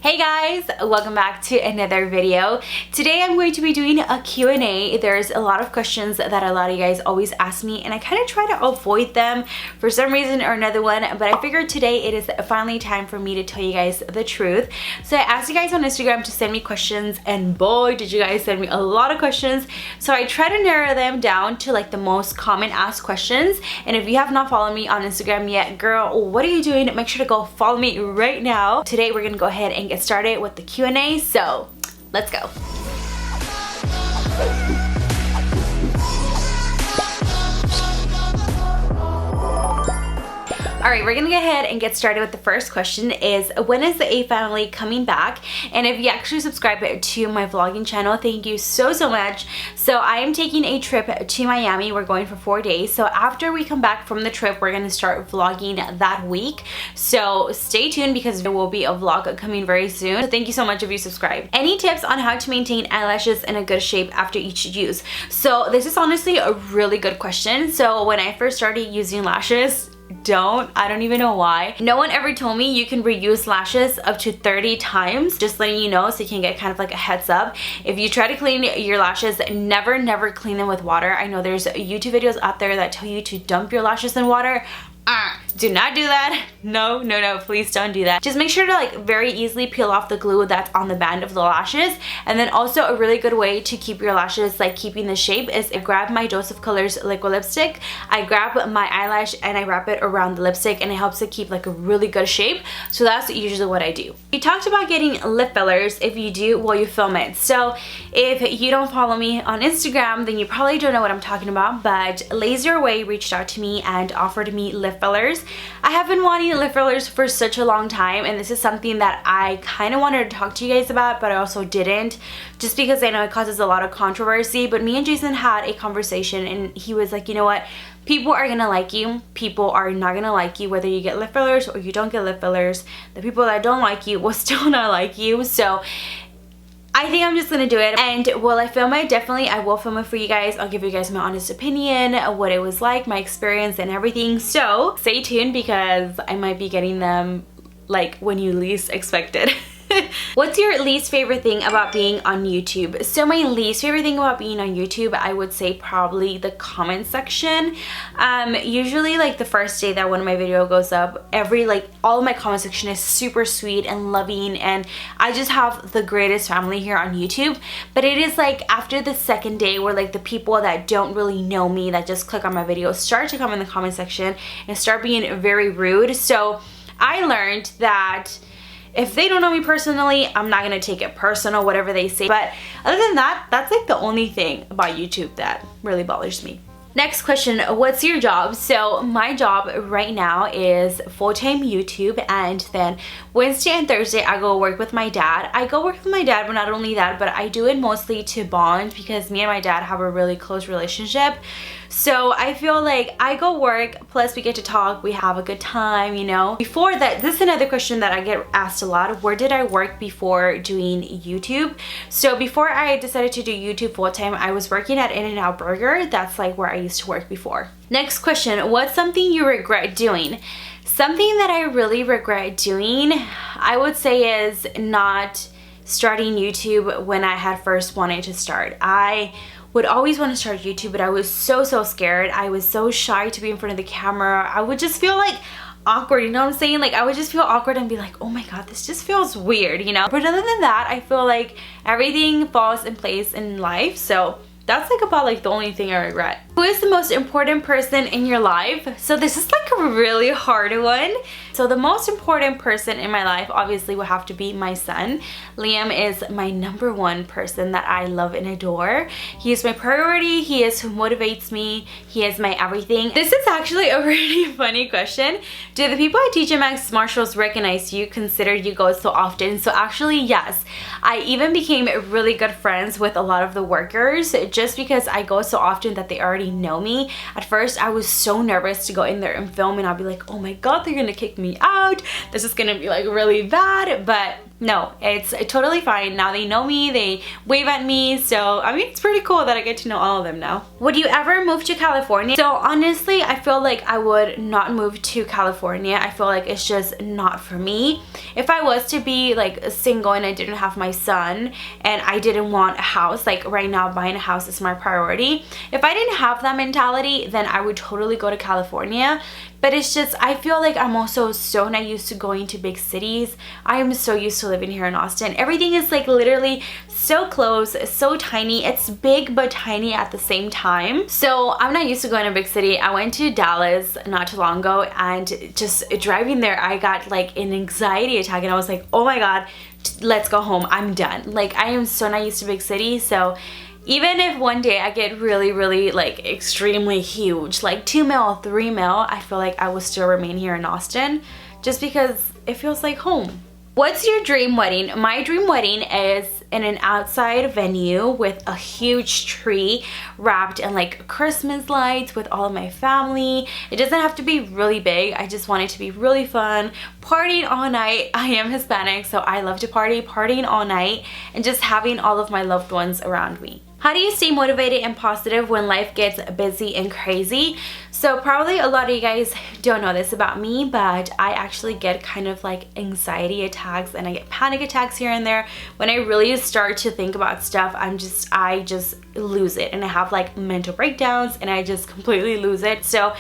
Hey guys, welcome back to another video. Today I'm going to be doing a Q&A. There's a lot of questions that a lot of you guys always ask me and I kind of try to avoid them for some reason or another one, but I figured today it is finally time for me to tell you guys the truth. So I asked you guys on Instagram to send me questions and boy did you guys send me a lot of questions. So I try to narrow them down to like the most common asked questions, and if you have not followed me on Instagram yet, girl, what are you doing? Make sure to go follow me right now. Today we're gonna go ahead and get started with the Q&A, so let's go. Alright, we're gonna go ahead and get started with the first question is, when is the A family coming back? And if you actually subscribe to my vlogging channel, thank you so much. So I am taking a trip to Miami. We're going for 4 days. So after we come back from the trip, we're gonna start vlogging that week. So stay tuned because there will be a vlog coming very soon. So thank you so much if you subscribe. Any tips on how to maintain eyelashes in a good shape after each use? So this is honestly a really good question. So when I first started using lashes, I don't even know why. No one ever told me you can reuse lashes up to 30 times. Just letting you know so you can get kind of like a heads up. If you try to clean your lashes, never clean them with water. I know there's YouTube videos out there that tell you to dump your lashes in water. Do not do that. No, please don't do that. Just make sure to like very easily peel off the glue that's on the band of the lashes. And then also a really good way to keep your lashes like keeping the shape is I grab my Dose of Colors liquid lipstick, I grab my eyelash and I wrap it around the lipstick, and it helps to keep like a really good shape. So that's usually what I do. We talked about getting lip fillers. If you do, well, you film it. So if you don't follow me on Instagram, then you probably don't know what I'm talking about, but Laser Away reached out to me and offered me lip fillers. I have been wanting lip fillers for such a long time, and this is something that I kind of wanted to talk to you guys about, but I also didn't, just because I know it causes a lot of controversy. But me and Jason had a conversation and he was like, you know what, people are gonna like you, people are not gonna like you, whether you get lip fillers or you don't get lip fillers. The people that don't like you will still not like you. So I think I'm just gonna do it. And will I film it? Definitely I will film it for you guys. I'll give you guys my honest opinion of what it was like, my experience and everything. So stay tuned because I might be getting them like when you least expect it. What's your least favorite thing about being on YouTube? So my least favorite thing about being on YouTube, I would say probably the comment section. Usually like the first day that one of my video goes up, all of my comment section is super sweet and loving, and I just have the greatest family here on YouTube. But it is like after the second day where like the people that don't really know me, that just click on my video, start to come in the comment section and start being very rude. So I learned that if they don't know me personally, I'm not gonna take it personal, whatever they say. But other than that, that's like the only thing about YouTube that really bothers me. Next question, what's your job? So my job right now is full-time YouTube, and then Wednesday and Thursday I go work with my dad. I go work with my dad, but not only that, but I do it mostly to bond because me and my dad have a really close relationship. So I feel like I go work, plus we get to talk, we have a good time, you know. Before that, this is another question that I get asked a lot. Where did I work before doing YouTube? So before I decided to do YouTube full-time, I was working at In-N-Out Burger. That's like where I used to work before. Next question, what's something you regret doing? Something that I really regret doing, I would say, is not starting YouTube when I had first wanted to start. I would always want to start YouTube, but I was so scared. I was so shy to be in front of the camera. I would just feel like awkward, you know what I'm saying? Like I would just feel awkward and be like, oh my god, this just feels weird, you know? But other than that, I feel like everything falls in place in life. So that's like about like the only thing I regret. Who is the most important person in your life? So this is like a really hard one. So the most important person in my life obviously would have to be my son. Liam is my #1 person that I love and adore. He is my priority. He is who motivates me. He is my everything. This is actually a really funny question. Do the people at TJ Maxx Marshalls recognize you, consider you go so often? So actually yes. I even became really good friends with a lot of the workers just because I go so often that they already know me. At first I was so nervous to go in there and film, and I'll be like, oh my god, they're gonna kick me out, this is gonna be like really bad. But No, it's totally fine. Now they know me, they wave at me, so I mean, it's pretty cool that I get to know all of them now. Would you ever move to California? So honestly, I feel like I would not move to California. I feel like it's just not for me. If I was to be like single and I didn't have my son and I didn't want a house, like right now buying a house is my priority. If I didn't have that mentality, then I would totally go to California. But it's just, I feel like I'm also so not used to going to big cities. I am so used to living here in Austin. Everything is like literally so close, so tiny. It's big but tiny at the same time. So I'm not used to going to a big city. I went to Dallas not too long ago, and just driving there, I got like an anxiety attack, and I was like, oh my God, let's go home. I'm done. Like, I am so not used to big cities. So even if one day I get really like extremely huge, like 2 mil, 3 mil, I feel like I will still remain here in Austin just because it feels like home. What's your dream wedding? My dream wedding is in an outside venue with a huge tree wrapped in like Christmas lights with all of my family. It doesn't have to be really big. I just want it to be really fun. Partying all night. I am Hispanic, so I love to party. Partying all night and just having all of my loved ones around me. How do you stay motivated and positive when life gets busy and crazy? So probably a lot of you guys don't know this about me, but I actually get kind of like anxiety attacks and I get panic attacks here and there. When I really start to think about stuff, I just lose it, and I have like mental breakdowns and I just completely lose it. So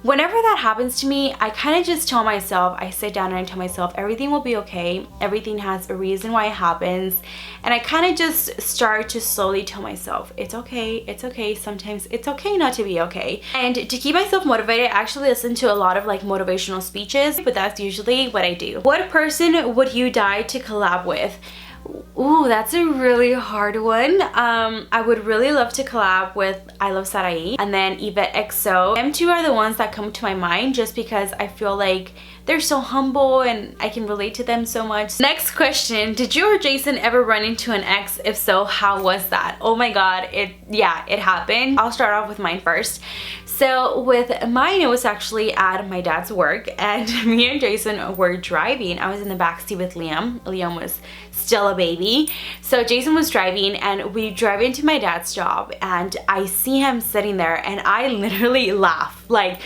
whenever that happens to me, I kind of just tell myself, I sit down and I tell myself everything will be okay. Everything has a reason why it happens. And I kind of just start to slowly tell myself, it's okay, it's okay. Sometimes it's okay not to be okay. And to keep myself motivated, I actually listen to a lot of like motivational speeches, but that's usually what I do. What person would you die to collab with? Ooh, that's a really hard one. I would really love to collab with I Love Sarai and then Yvette XO. Them two are the ones that come to my mind just because I feel like they're so humble and I can relate to them so much. Next question, did you or Jason ever run into an ex? If so, how was that? Oh my God, it happened. I'll start off with mine first. So with mine, it was actually at my dad's work, and me and Jason were driving. I was in the backseat with Liam. Liam was still a baby. So Jason was driving and we drive into my dad's job and I see him sitting there and I literally laugh. Like,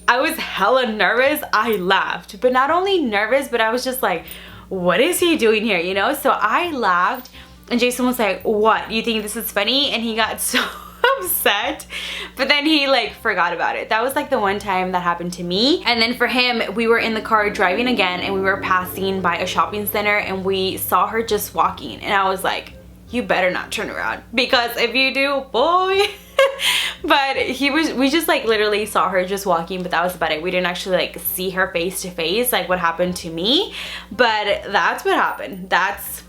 I was hella nervous. I laughed, but not only nervous, but I was just like, what is he doing here? You know? So I laughed and Jason was like, what? You think this is funny? And he got so upset, but then he like forgot about it. That was like the one time that happened to me. And then for him, we were in the car driving again and we were passing by a shopping center and we saw her just walking, and I was like, you better not turn around, because if you do, boy. But we just like literally saw her just walking, but that was about it. We didn't actually like see her face to face like what happened to me, but that's what happened. That's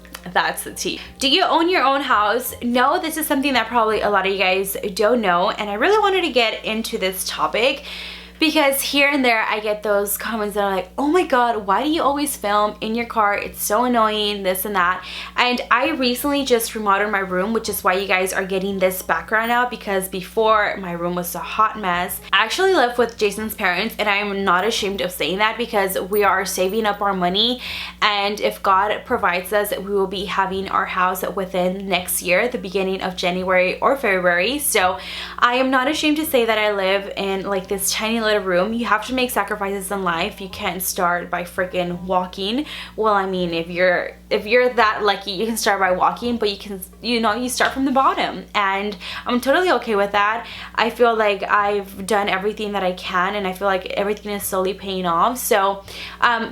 the tea. Do you own your own house? No, this is something that probably a lot of you guys don't know, and I really wanted to get into this topic because here and there I get those comments that are like, oh my God, why do you always film in your car? It's so annoying, this and that. And I recently just remodeled my room, which is why you guys are getting this background now, because before my room was a hot mess. I actually live with Jason's parents, and I'm not ashamed of saying that because we are saving up our money, and if God provides us, we will be having our house within next year, the beginning of January or February. So I am not ashamed to say that I live in like this tiny little room. You have to make sacrifices in life. You can't start by freaking walking. Well, I mean, if you're that lucky, you can start by walking, but you can, you know, you start from the bottom, and I'm totally okay with that. I feel like I've done everything that I can, and I feel like everything is slowly paying off. So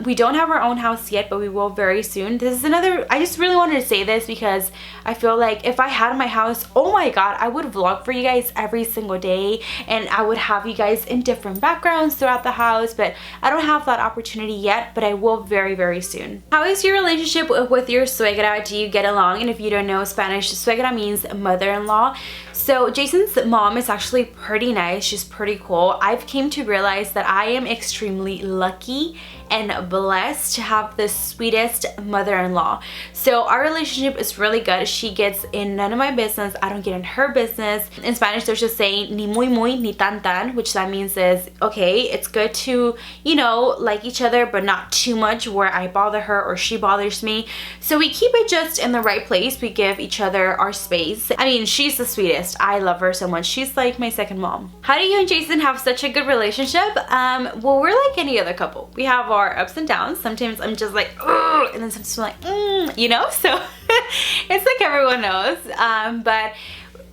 we don't have our own house yet, but we will very soon. This is another, I just really wanted to say this because I feel like if I had my house, oh my God, I would vlog for you guys every single day, and I would have you guys in different backgrounds throughout the house, but I don't have that opportunity yet, but I will very soon. How is your relationship with your suegra? Do you get along? And if you don't know Spanish, suegra means mother-in-law. So Jason's mom is actually pretty nice. She's pretty cool. I've came to realize that I am extremely lucky and blessed to have the sweetest mother-in-law. So our relationship is really good. She gets in none of my business, I don't get in her business. In Spanish there's just saying ni muy muy ni tan tan, which that means is, okay, it's good to, you know, like each other but not too much where I bother her or she bothers me. So we keep it just in the right place. We give each other our space. I mean, she's the sweetest. I love her so much. She's like my second mom. How do you and Jason have such a good relationship? Well, we're like any other couple. We have our ups and downs. Sometimes I'm just like, ugh, and then sometimes I'm like, you know? So it's like everyone knows. But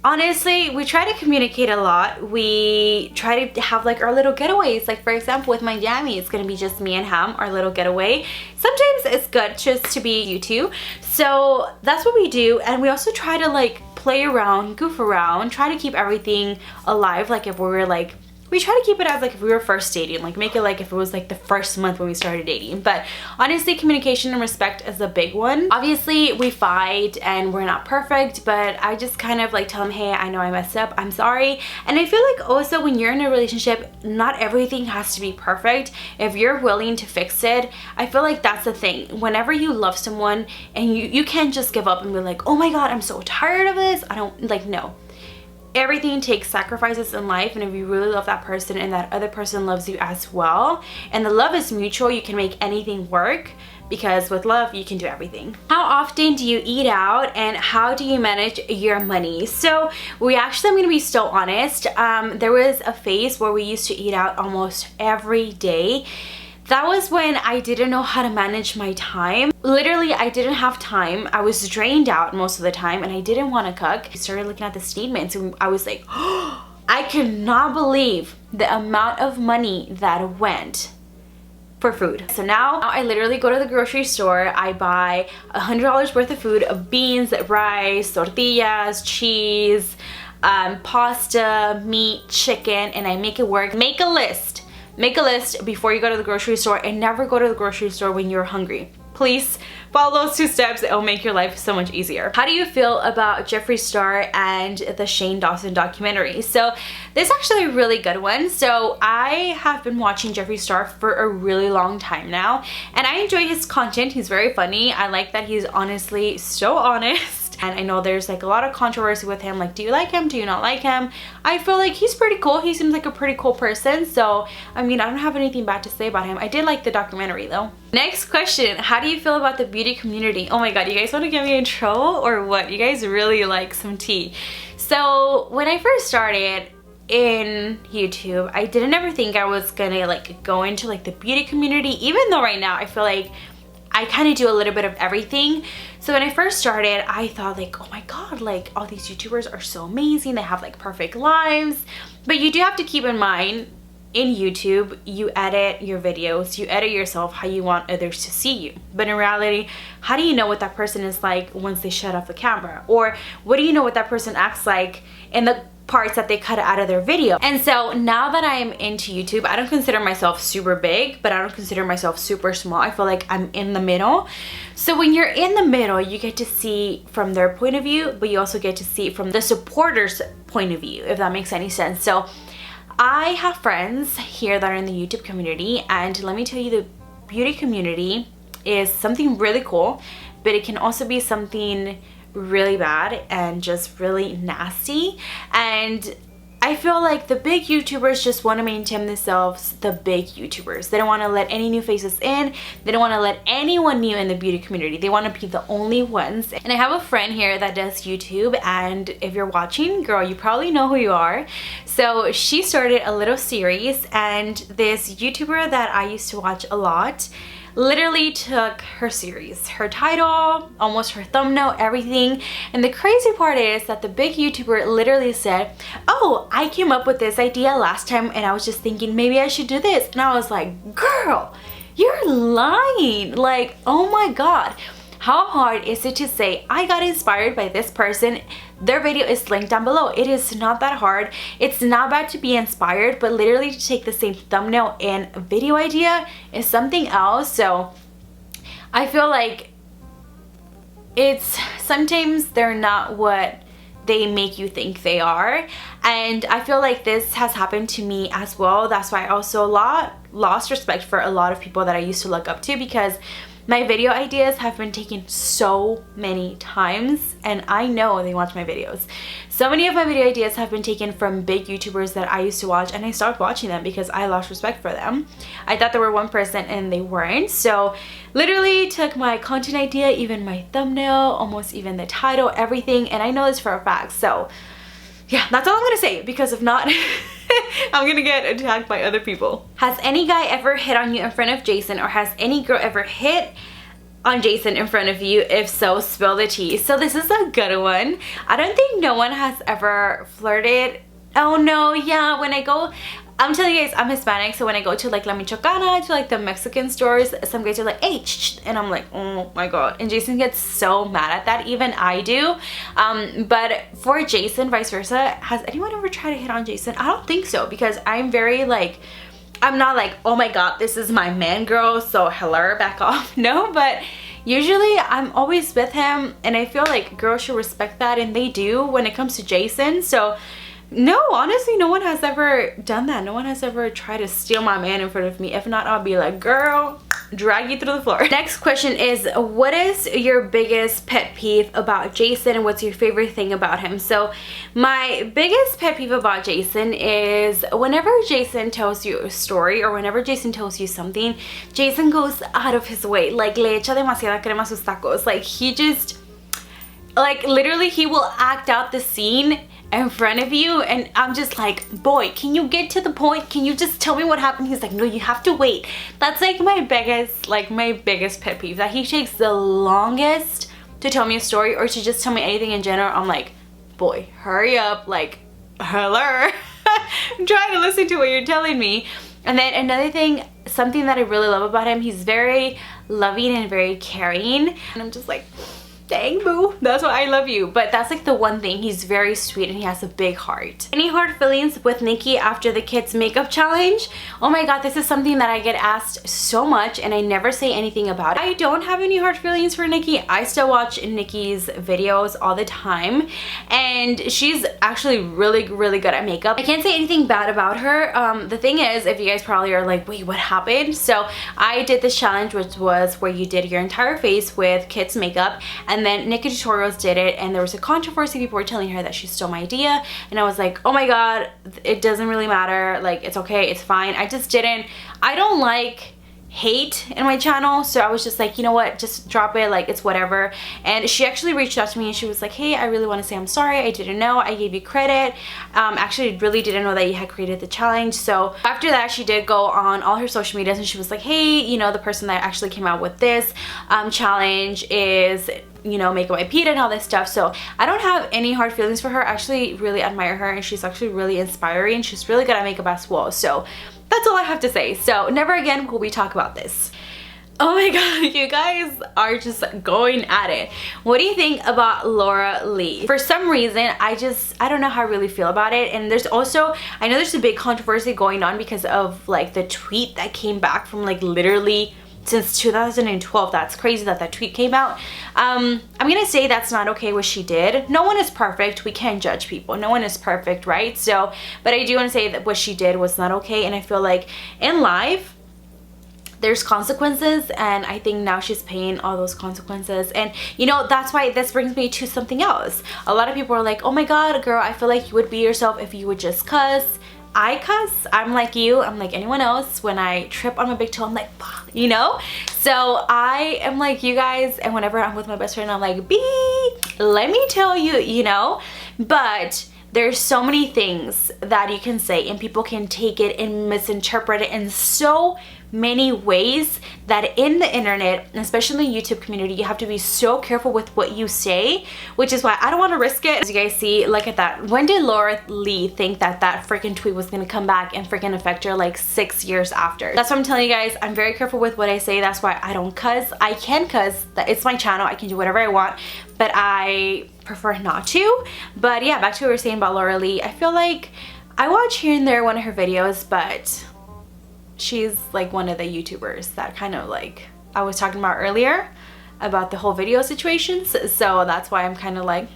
honestly, we try to communicate a lot. We try to have like our little getaways. Like for example, with Miami, it's gonna be just me and him, our little getaway. Sometimes it's good just to be you two. So that's what we do. And we also try to like play around, goof around, try to keep everything alive. Like if we were like, we try to keep it as like if we were first dating, like make it like if it was like the first month when we started dating. But honestly, communication and respect is a big one. Obviously we fight and we're not perfect, but I just kind of like tell him, hey, I know I messed up, I'm sorry. And I feel like also when you're in a relationship, not everything has to be perfect. If you're willing to fix it, I feel like that's the thing. Whenever you love someone and you can't just give up and be like, oh my god, I'm so tired of this, I don't, like, no. Everything takes sacrifices in life, and if you really love that person and that other person loves you as well, and the love is mutual, you can make anything work, because with love you can do everything. How often do you eat out and how do you manage your money? So I'm gonna be so honest, there was a phase where we used to eat out almost every day. That was when I didn't know how to manage my time. Literally, I didn't have time. I was drained out most of the time and I didn't want to cook. I started looking at the statements and I was like, oh, I could not believe the amount of money that went for food. So now I literally go to the grocery store, I buy $100 worth of food, of beans, rice, tortillas, cheese, pasta, meat, chicken, and I make it work. Make a list. Make a list before you go to the grocery store, and never go to the grocery store when you're hungry. Please follow those 2 steps. It'll make your life so much easier. How do you feel about Jeffree Star and the Shane Dawson documentary? So this is actually a really good one. So I have been watching Jeffree Star for a really long time now, and I enjoy his content. He's very funny. I like that he's honestly so honest. And I know there's like a lot of controversy with him, like do you like him, do you not like him? I feel like he's pretty cool. He seems like a pretty cool person, so I mean, I don't have anything bad to say about him. I did like the documentary though. Next question, how do you feel about the beauty community? Oh my god, you guys want to get me in trouble or what? You guys really like some tea. So when I first started in YouTube, I didn't ever think I was gonna like go into like the beauty community, even though right now I feel like I kind of do a little bit of everything. So when I first started, I thought like, oh my god, like all these YouTubers are so amazing, they have like perfect lives. But you do have to keep in mind, in YouTube, you edit your videos, you edit yourself how you want others to see you. But in reality, how do you know what that person is like once they shut off the camera? Or what do you know what that person acts like in the parts that they cut out of their video? And so now that I am into YouTube, I don't consider myself super big, but I don't consider myself super small. I feel like I'm in the middle. So when you're in the middle, you get to see from their point of view, but you also get to see from the supporters' point of view, if that makes any sense. So I have friends here that are in the YouTube community, and let me tell you, the beauty community is something really cool, but it can also be something really bad and just really nasty. And I feel like the big YouTubers just want to maintain themselves the big YouTubers. They don't want to let any new faces in. They don't want to let anyone new in the beauty community. They want to be the only ones. And I have a friend here that does YouTube, and if you're watching, girl, you probably know who you are. So she started a little series, and this YouTuber that I used to watch a lot literally took her series, her title, almost her thumbnail, everything. And the crazy part is that the big YouTuber literally said, oh, I came up with this idea last time and I was just thinking maybe I should do this. And I was like, girl, you're lying. Like, oh my god. How hard is it to say, I got inspired by this person, their video is linked down below? It is not that hard. It's not bad to be inspired, but literally to take the same thumbnail and video idea is something else. So I feel like it's sometimes they're not what they make you think they are. And I feel like this has happened to me as well. That's why I also lost respect for a lot of people that I used to look up to, because my video ideas have been taken so many times, and I know they watch my videos. So many of my video ideas have been taken from big YouTubers that I used to watch, and I stopped watching them because I lost respect for them. I thought they were one person and they weren't. So literally took my content idea, even my thumbnail, almost even the title, everything, and I know this for a fact. So yeah, that's all I'm gonna say, because if not I'm gonna get attacked by other people. Has any guy ever hit on you in front of Jason, or has any girl ever hit on Jason in front of you? If so, spill the tea. So this is a good one. I don't think no one has ever flirted. Oh no, yeah, when I go, I'm telling you guys, I'm Hispanic, so when I go to like La Michoacana, to like the Mexican stores, some guys are like, hey, and I'm like, oh my god. And Jason gets so mad at that, even I do. But for Jason, vice versa, has anyone ever tried to hit on Jason? I don't think so, because I'm very like, I'm not like, oh my god, this is my man girl, so hello, back off. No, but usually I'm always with him, and I feel like girls should respect that, and they do when it comes to Jason. So no, honestly, no one has ever done that. No one has ever tried to steal my man in front of me. If not, I'll be like, girl, drag you through the floor. Next question is, what is your biggest pet peeve about Jason, and what's your favorite thing about him? So my biggest pet peeve about Jason is whenever Jason tells you a story, or whenever Jason tells you something, Jason goes out of his way. Like, le echa demasiada crema a sus tacos. Like, he just, like, literally he will act out the scene in front of you, and I'm just like, boy, can you get to the point? Can you just tell me what happened? He's like, no, you have to wait. That's like my biggest pet peeve, that he takes the longest to tell me a story, or to just tell me anything in general. I'm like, boy, hurry up, like, hello. I'm trying to listen to what you're telling me. And then another thing, something that I really love about him, he's very loving and very caring, and I'm just like, dang boo, that's why I love you. But that's like the one thing, he's very sweet and he has a big heart. Any hard feelings with Nikki after the kids makeup challenge? Oh my god, this is something that I get asked so much, and I never say anything about it. I don't have any hard feelings for Nikki. I still watch Nikki's videos all the time, and she's actually really good at makeup. I can't say anything bad about her. The thing is, if you guys probably are like, wait, what happened? So I did this challenge, which was where you did your entire face with kids makeup, and then Nikkie Tutorials did it, and there was a controversy. People were telling her that she stole my idea, and I was like, oh my god, it doesn't really matter, like, it's okay, it's fine. I don't like hate in my channel, so I was just like, you know what, just drop it, like, it's whatever. And she actually reached out to me and she was like, hey, I really want to say I'm sorry, I didn't know, I gave you credit, actually really didn't know that you had created the challenge. So after that, she did go on all her social medias and she was like, hey, you know, the person that actually came out with this challenge is, you know, Makeupbypita and all this stuff. So I don't have any hard feelings for her. I actually really admire her, and she's actually really inspiring. She's really good at makeup as well. So that's all I have to say. So never again will we talk about this. Oh my god, you guys are just going at it. What do you think about Laura Lee? For some reason, I don't know how I really feel about it. And there's also, I know there's a big controversy going on because of like the tweet that came back from like literally since 2012. That's crazy that that tweet came out. I'm gonna say that's not okay what she did. No one is perfect. We can't judge people. No one is perfect, right? So, but I do want to say that what she did was not okay, and I feel like in life there's consequences, and I think now she's paying all those consequences. And you know, that's why this brings me to something else. A lot of people are like, oh my god, girl, I feel like you would be yourself if you would just cuss. I cuss. I'm like you. I'm like anyone else. When I trip on my big toe, I'm like, you know? So I am like you guys, and whenever I'm with my best friend, I'm like, let me tell you, you know? But there's so many things that you can say, and people can take it and misinterpret it in so many ways that in the internet, especially the YouTube community, you have to be so careful with what you say, which is why I don't want to risk it. As you guys see, look at that. When did Laura Lee think that that freaking tweet was gonna come back and freaking affect her like 6 years after? That's what I'm telling you guys. I'm very careful with what I say. That's why I don't cuss. I can cuss. It's my channel. I can do whatever I want, but I prefer not to. But yeah, back to what we were saying about Laura Lee. I feel like I watch here and there one of her videos, but she's like one of the YouTubers that kind of like I was talking about earlier about the whole video situations. So that's why I'm kind of like,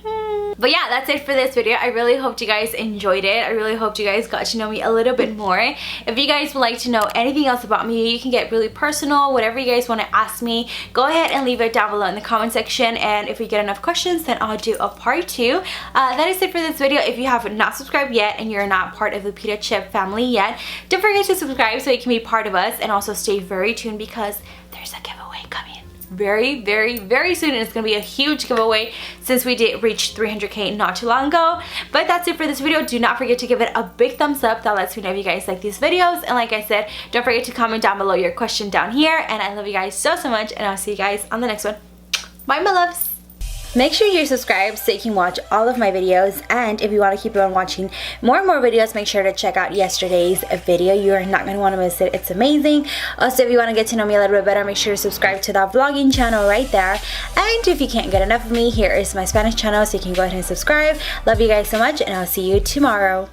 But yeah, that's it for this video. I really hope you guys enjoyed it. I really hope you guys got to know me a little bit more. If you guys would like to know anything else about me, you can get really personal. Whatever you guys want to ask me, go ahead and leave it down below in the comment section. And if we get enough questions, then I'll do a part 2. That is it for this video. If you have not subscribed yet and you're not part of the Pita Chip family yet, don't forget to subscribe so you can be part of us, and also stay very tuned because there's a giveaway coming very, very, very soon, and it's gonna be a huge giveaway since we did reach 300k not too long ago. But that's it for this video. Do not forget to give it a big thumbs up. That lets me know if you guys like these videos, and like I said, don't forget to comment down below your question down here. And I love you guys so much, and I'll see you guys on the next one. Bye, my loves. Make sure you're subscribed so you can watch all of my videos, and if you want to keep on watching more and more videos, make sure to check out yesterday's video. You are not going to want to miss it. It's amazing. Also, if you want to get to know me a little bit better, make sure to subscribe to that vlogging channel right there. And if you can't get enough of me, here is my Spanish channel, so you can go ahead and subscribe. Love you guys so much, and I'll see you tomorrow.